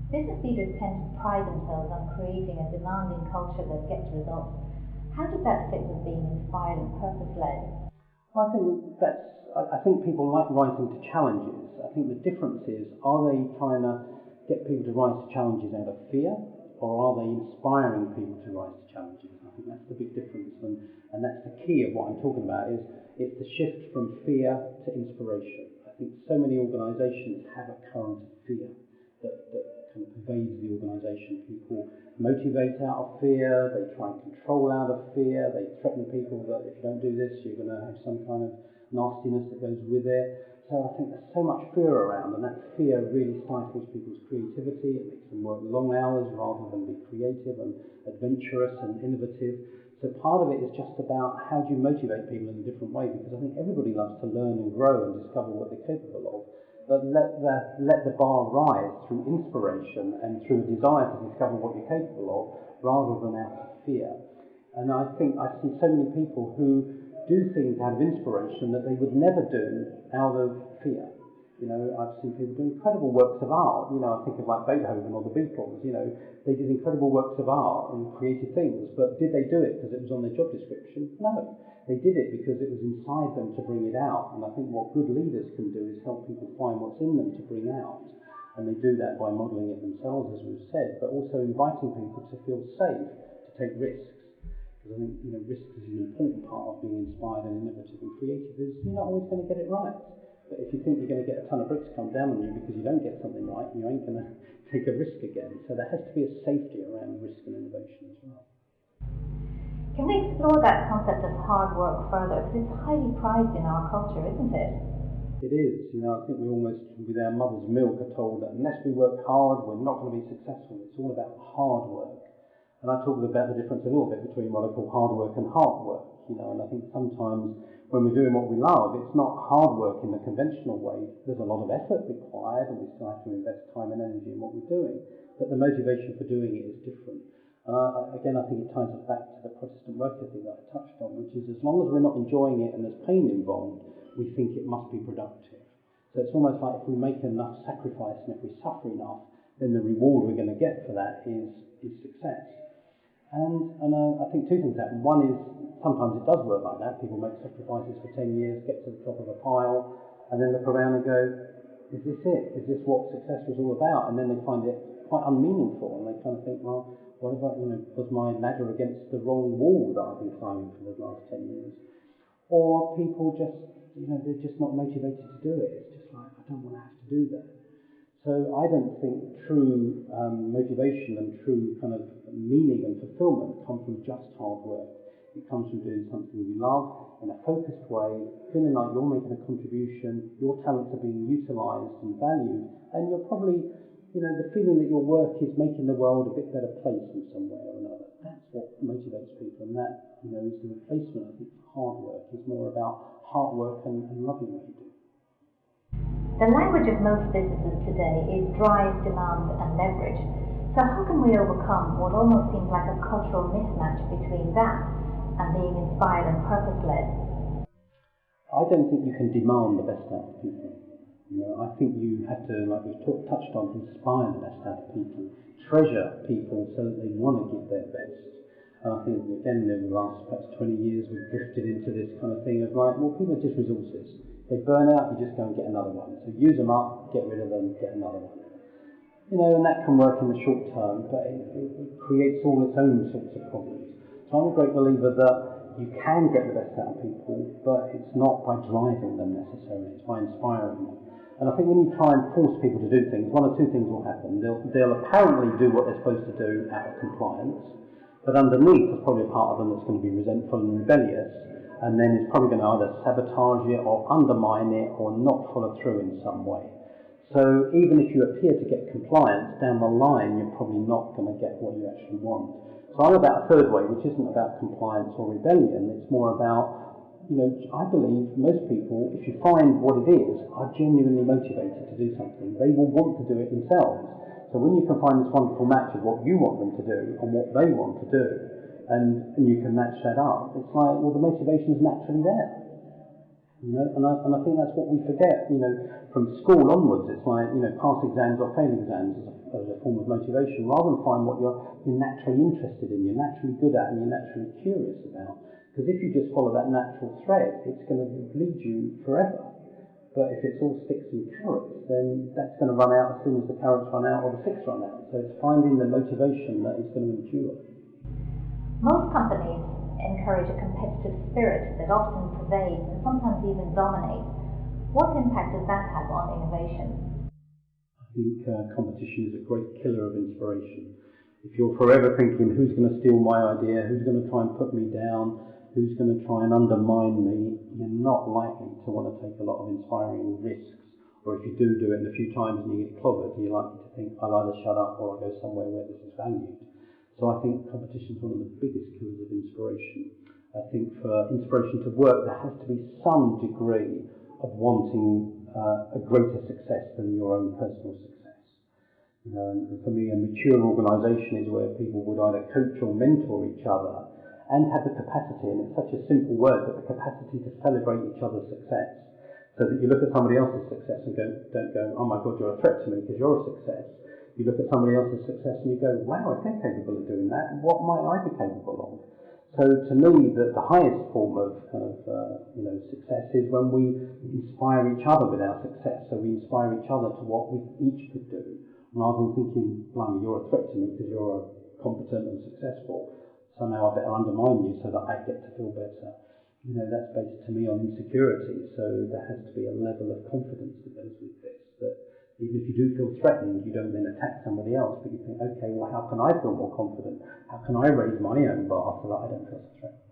Business leaders tend to pride themselves on creating a demanding culture that gets results. How does that fit with being inspired and purpose-led? I think people like rising to challenges. I think the difference is, are they trying to get people to rise to challenges out of fear, or are they inspiring people to rise to challenges? I think that's the big difference, and that's the key of what I'm talking about, is it's the shift from fear to inspiration. I think so many organisations have a current of fear that kind of pervades the organisation. People motivate out of fear, they try and control out of fear, they threaten people that if you don't do this, you're going to have some kind of nastiness that goes with it. So I think there's so much fear around, and that fear really stifles people's creativity. It makes them work long hours rather than be creative and adventurous and innovative. So part of it is just about how do you motivate people in a different way, because I think everybody loves to learn and grow and discover what they're capable of. But let the bar rise through inspiration and through a desire to discover what you're capable of, rather than out of fear. And I think I see so many people who do things out of inspiration that they would never do out of fear. You know, I've seen people do incredible works of art. You know, I think of like Beethoven or the Beatles. You know, they did incredible works of art and creative things, but did they do it because it was on their job description? No. They did it because it was inside them to bring it out. And I think what good leaders can do is help people find what's in them to bring out. And they do that by modelling it themselves, as we've said, but also inviting people to feel safe, to take risks. Because I think, you know, risk is an important part of being inspired and innovative and creative. Is you're not always going to get it right. But if you think you're going to get a ton of bricks come down on you because you don't get something right, you ain't going to take a risk again. So there has to be a safety around risk and innovation as well. Can we explore that concept of hard work further? Because it's highly prized in our culture, isn't it? It is. You know, I think we almost, with our mother's milk, are told that unless we work hard, we're not going to be successful. It's all about hard work. And I talk about the difference a little bit between what I call hard work and heart work. You know, and I think sometimes when we're doing what we love, it's not hard work in the conventional way. There's a lot of effort required, and we still have to invest time and energy in what we're doing. But the motivation for doing it is different. Again, I think it ties us back to the Protestant work ethic that I touched on, which is as long as we're not enjoying it and there's pain involved, we think it must be productive. So it's almost like if we make enough sacrifice and if we suffer enough, then the reward we're going to get for that is success. And I think two things happen. One is sometimes it does work like that. People make sacrifices for 10 years, get to the top of a pile, and then look around and go, is this it? Is this what success was all about? And then they find it quite unmeaningful, and they kind of think, well, what if was my ladder against the wrong wall that I've been climbing for the last 10 years? Or people just, they're just not motivated to do it. It's just like, I don't want to have to do that. So I don't think true motivation and true kind of meaning and fulfillment come from just hard work. It comes from doing something you love in a focused way, feeling like you're making a contribution, your talents are being utilised and valued, and you're probably, the feeling that your work is making the world a bit better place in some way or another. That's what motivates people, and that, is the replacement, I think, for hard work. It's more about hard work and loving what you do. The language of most businesses today is drive, demand, and leverage. So how can we overcome what almost seems like a cultural mismatch between that and being inspired and purpose-led? I don't think you can demand the best out of people. I think you have to, like we've touched on, inspire the best out of people, treasure people so that they want to give their best. And I think, again, in the last perhaps 20 years, we've drifted into this kind of thing of like, well, people are just resources. They burn out, you just go and get another one. So use them up, get rid of them, get another one. And that can work in the short term, but it creates all its own sorts of problems. So I'm a great believer that you can get the best out of people, but it's not by driving them necessarily, it's by inspiring them. And I think when you try and force people to do things, one of two things will happen. They'll apparently do what they're supposed to do out of compliance, but underneath there's probably a part of them that's going to be resentful and rebellious, and then it's probably going to either sabotage it or undermine it or not follow through in some way. So even if you appear to get compliance, down the line you're probably not going to get what you actually want. So I'm about a third way, which isn't about compliance or rebellion. It's more about, I believe most people, if you find what it is, are genuinely motivated to do something. They will want to do it themselves. So when you can find this wonderful match of what you want them to do and what they want to do, and you can match that up, it's like, well, the motivation is naturally there. And I think that's what we forget. From school onwards, it's like, pass exams or fail exams as a form of motivation, rather than find what you're naturally interested in, you're naturally good at, and you're naturally curious about. Because if you just follow that natural thread, it's going to lead you forever. But if it's all sticks and carrots, then that's going to run out as soon as the carrots run out or the sticks run out. So it's finding the motivation that is going to endure. Most companies encourage a competitive spirit that often pervades and sometimes even dominates. What impact does that have on innovation? I think competition is a great killer of inspiration. If you're forever thinking, who's going to steal my idea, who's going to try and put me down, who's going to try and undermine me, you're not likely to want to take a lot of inspiring risks. Or if you do it a few times and you get clobbered, you're likely to think, I'll either shut up or I'll go somewhere where this is valued. So I think competition is one of the biggest killers of inspiration. I think for inspiration to work, there has to be some degree of wanting a greater success than your own personal success. You know, and for me, a mature organisation is where people would either coach or mentor each other and have the capacity, and it's such a simple word, but the capacity to celebrate each other's success. So that you look at somebody else's success and don't go, oh my God, you're a threat to me because you're a success. You look at somebody else's success and you go, wow, if they're capable of doing that, what might I be capable of? So to me, the highest form of success is when we inspire each other with our success. So we inspire each other to what we each could do, rather than thinking, blimey, you're a threat to me because you're competent and successful. Somehow I better undermine you so that I get to feel better. You know, that's based to me on insecurity. So there has to be a level of confidence that goes with this. That even if you do feel threatened, you don't then attack somebody else, but you think, okay, well, how can I feel more confident? How can I raise my own bar so that I don't feel so threatened?